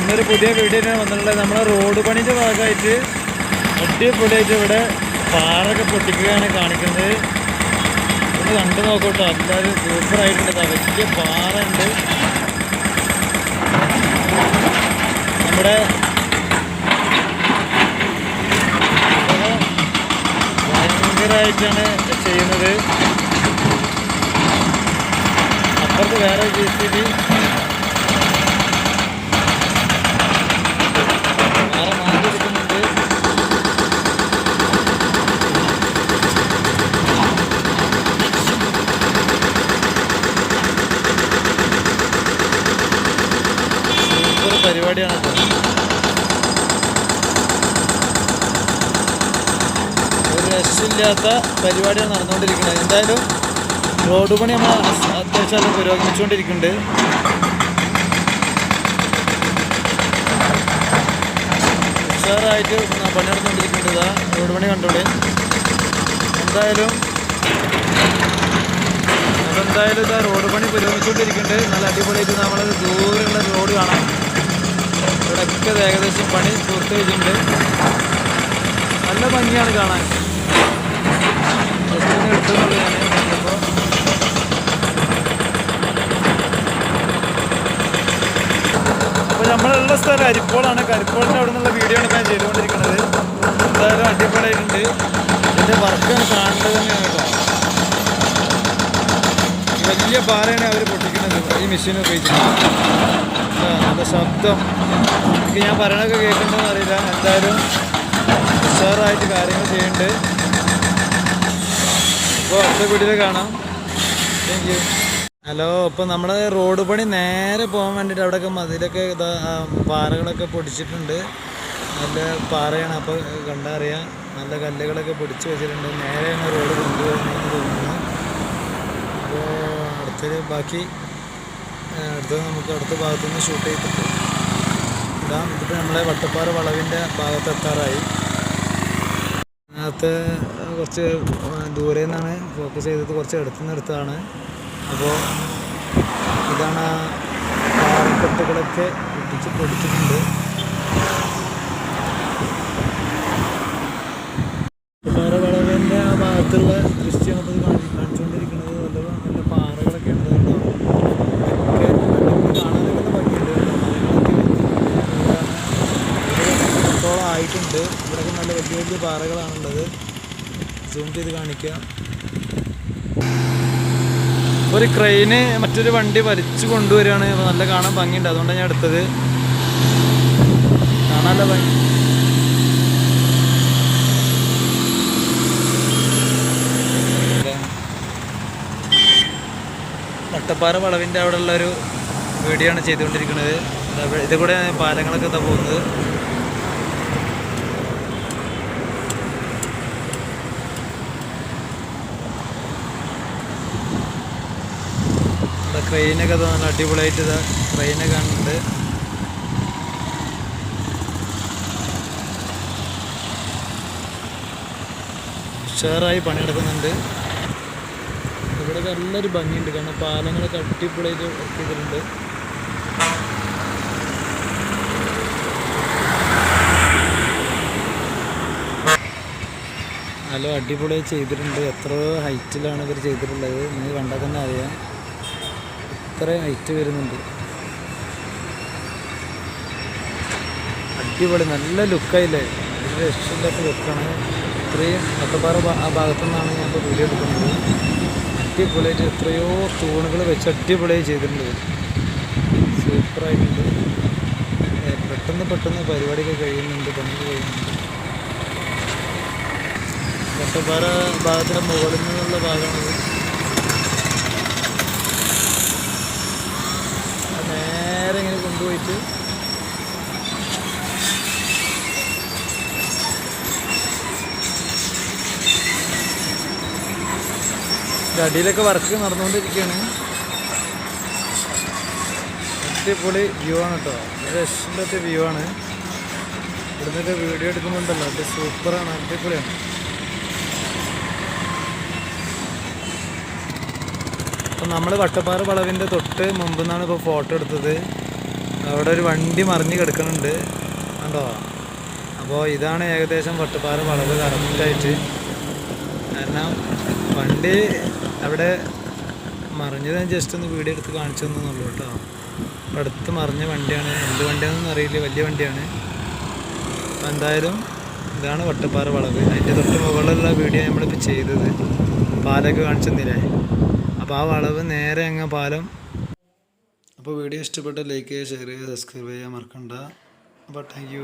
ഇന്നൊരു പുതിയ വീഡിയോ വന്നിട്ടുള്ളത് നമ്മളെ റോഡ് പണിൻ്റെ ഭാഗമായിട്ട് അടിപൊളിയായിട്ട് ഇവിടെ പാറൊക്കെ പൊട്ടിക്കുകയാണ് കാണിക്കുന്നത്. ഒന്ന് കണ്ടു നോക്കട്ടോ, എല്ലാവരും സൂപ്പറായിട്ടുണ്ട്. വലിയ പാറ ഉണ്ട്. നമ്മുടെ ഭയങ്കരമായിട്ടാണ് ചെയ്യുന്നത്. അപ്പുറത്ത് വേറെ JCB പാറ മാറ്റിയെടുക്കുന്നുണ്ട്. സൂപ്പർ പരിപാടിയാണ്. ഒരു രക്ഷയില്ലാത്ത പരിപാടിയാണ് നടന്നുകൊണ്ടിരിക്കുന്നത്. എന്തായാലും റോഡ് പണി നമ്മൾ അത്യാവശ്യം പുരോഗമിച്ചുകൊണ്ടിരിക്കുന്നുണ്ട്. ഉഷാറായിട്ട് പണി നടന്നുകൊണ്ടിരിക്കുന്നുണ്ട്. റോഡ് പണി കണ്ടോളെ. എന്തായാലും ഇതാ റോഡ് പണി പുരോഗമിച്ചുകൊണ്ടിരിക്കുന്നുണ്ട്. നല്ല അടിപൊളിയായിട്ട് നമ്മൾ ദൂരെയുള്ള റോഡ് കാണാം. ഇവിടെയൊക്കെ ഏകദേശം പണി പൂർത്തീകരിച്ചിട്ടുണ്ട്. നല്ല ഭംഗിയാണ് കാണാൻ. എടുത്തുള്ളത് ഞാൻ കണ്ടപ്പോൾ അപ്പോൾ നമ്മളുള്ള സ്ഥലം അരിപ്പോളാണ്. കരിപ്പോളിൻ്റെ അവിടെ നിന്നുള്ള വീഡിയോ ആണ് ഞാൻ ചെയ്തുകൊണ്ടിരിക്കുന്നത്. എന്തായാലും അടിപൊളിയായിട്ടുണ്ട്. ഇതിൻ്റെ വർക്കാണ് കാണേണ്ടത് തന്നെയാണ് കേട്ടോ. വലിയ പാറയാണ് അവർ പൊട്ടിക്കുന്നത് ഈ മെഷീൻ ഉപയോഗിച്ചിട്ട്. നല്ല ശബ്ദം എനിക്ക് ഞാൻ പറയണതൊക്കെ കേൾക്കണമെന്ന് അറിയില്ല. എന്തായാലും ഉഷാറായിട്ട് കാര്യങ്ങൾ ചെയ്യുന്നുണ്ട്. അപ്പോൾ അടുത്ത വീഡിയോയിൽ കാണാം. Thank you. ഹലോ, അപ്പോൾ നമ്മൾ റോഡ് പണി നേരെ പോകാൻ വേണ്ടിയിട്ട് അവിടെയൊക്കെ മതിലൊക്കെ പാറകളൊക്കെ പൊടിച്ചിട്ടുണ്ട്. നല്ല പാറയാണ്. അപ്പോൾ കണ്ടാൽ അറിയാം. നല്ല കല്ലുകളൊക്കെ പൊടിച്ച് വെച്ചിട്ടുണ്ട്. നേരെയാണ് റോഡ് കൊണ്ടുപോകുന്നതെന്ന് തോന്നുന്നു. അപ്പോൾ അടുത്തൊരു ബാക്കി നമുക്ക് അടുത്ത ഭാഗത്തുനിന്ന് ഷൂട്ട് ചെയ്തിട്ട് ഇടാം. ഇതിപ്പോൾ നമ്മളെ വട്ടപ്പാറ വളവിൻ്റെ ഭാഗത്തെത്താറായി. അതിനകത്ത് കുറച്ച് ദൂരെ നിന്നാണ് ഫോക്കസ് ചെയ്തത്, കുറച്ച് അടുത്തുനിന്ന് എടുത്തതാണ്. അപ്പോൾ ഇതാണ് പാറക്കെട്ടുകളൊക്കെ പൊടിച്ചിട്ടുണ്ട്. വട്ടപ്പാറ വളവിൻ്റെ ആ ഭാഗത്തുള്ള ദൃശ്യമാണ് ഇപ്പോൾ കാണിച്ചുകൊണ്ടിരിക്കുന്നത്. നല്ല പാറകളൊക്കെ ഉണ്ട് കേട്ടോ. ഇതൊക്കെ കാണാനൊക്കെ ഭംഗിയുണ്ട് കേട്ടോ. മലകളൊക്കെ ആയിട്ടുണ്ട്. ഇവിടെയൊക്കെ നല്ല വലിയ വലിയ പാറകളാണുള്ളത്. സൂം ചെയ്ത് കാണിക്കാം. ഒരു ക്രെയിന് മറ്റൊരു വണ്ടി വലിച്ചു കൊണ്ടുവരികയാണ്. നല്ല കാണാൻ ഭംഗിയുണ്ട്. അതുകൊണ്ടാണ് ഞാൻ എടുത്തത്. കാണാനുള്ള ഭംഗി. വട്ടപ്പാറ വളവിൻ്റെ അവിടെ ഉള്ളൊരു വീഡിയോ ആണ് ചെയ്തുകൊണ്ടിരിക്കുന്നത്. ഇത് കൂടെ പാലങ്ങളൊക്കെ എന്താ പോകുന്നത്. ട്രെയിനൊക്കെ നല്ല അടിപൊളിയായിട്ട് ട്രെയിനൊക്കെ കാണുന്നുണ്ട്. ഉഷാറായി പണിയെടുക്കുന്നുണ്ട്. ഇവിടെ നല്ലൊരു ഭംഗിയുണ്ട്. കാരണം പാലങ്ങളൊക്കെ അടിപൊളിയായിട്ട് വർക്ക് ചെയ്തിട്ടുണ്ട്. നല്ല അടിപൊളിയായി ചെയ്തിട്ടുണ്ട്. എത്രയോ ഹൈറ്റിലാണ് ഇവർ ചെയ്തിട്ടുള്ളത്. നിങ്ങൾ കണ്ടാൽ തന്നെ അറിയാം. ഇത്രയും ഹൈറ്റ് വരുന്നുണ്ട്. അടിപൊളി നല്ല ലുക്കായില്ലേ. ഒരു രക്ഷയില്ലാത്ത ലുക്കാണ്. ഇത്രയും വട്ടപ്പാറ ആ ഭാഗത്തു നിന്നാണ് ഞാൻ ഇപ്പോൾ വീഡിയോ എടുക്കുന്നത്. അടിപൊളിയായിട്ട് എത്രയോ തൂണുകൾ വെച്ച് അടിപൊളിയായി ചെയ്തിട്ടുണ്ട്. സൂപ്പറായിട്ടുണ്ട്. പെട്ടെന്ന് പരിപാടിയൊക്കെ കഴിയുന്നുണ്ട്. പണി കഴിയുന്നുണ്ട്. വട്ടപ്പാറ ഭാഗത്തിൻ്റെ മുകളിൽ നിന്നുള്ള ഭാഗമാണത്. നേരെ ഇങ്ങനെ കൊണ്ടുപോയിട്ട് അടിയിലൊക്കെ വർക്ക് നടന്നുകൊണ്ടിരിക്കുകയാണ്. അടിപൊളി വ്യൂ ആണ് കേട്ടോ. രക്ഷയില്ലാത്ത വ്യൂ ആണ്. ഇവിടുന്നൊക്കെ വീഡിയോ എടുക്കുന്നുണ്ടല്ലോ. അത് സൂപ്പറാണ്. അടിപൊളിയാണ്. അപ്പം നമ്മൾ വട്ടപ്പാറ വളവിൻ്റെ തൊട്ട് മുമ്പ് നിന്നാണ് ഇപ്പോൾ ഫോട്ടോ എടുത്തത്. അവിടെ ഒരു വണ്ടി മറിഞ്ഞ് കിടക്കുന്നുണ്ട് കണ്ടോ. അപ്പോൾ ഇതാണ് ഏകദേശം വട്ടപ്പാറ വളവ് കറക്റ്റായിട്ട്. കാരണം വണ്ടി അവിടെ മറിഞ്ഞത് ഞാൻ ജസ്റ്റ് ഒന്ന് വീഡിയോ എടുത്ത് കാണിച്ചു തന്നുള്ളൂ കേട്ടോ. അപ്പോൾ അടുത്ത് മറിഞ്ഞ വണ്ടിയാണ്, എന്ത് വണ്ടിയാണെന്നൊന്നും അറിയില്ല, വലിയ വണ്ടിയാണ്. അപ്പോൾ എന്തായാലും ഇതാണ് വട്ടപ്പാറ വളവ്. അതിൻ്റെ തൊട്ട് മുകളിലുള്ള വീഡിയോ നമ്മളിപ്പോൾ ചെയ്തത്, പാലൊക്കെ കാണിച്ചു തന്നില്ലേ. അപ്പോൾ ആ വളവ് നേരെ അങ്ങ് പാലം. അപ്പോൾ വീഡിയോ ഇഷ്ടപ്പെട്ട ലൈക്ക് ചെയ്യുക, ഷെയർ ചെയ്യുക, സബ്സ്ക്രൈബ് ചെയ്യാൻ മറക്കണ്ട. അപ്പോൾ താങ്ക് യു.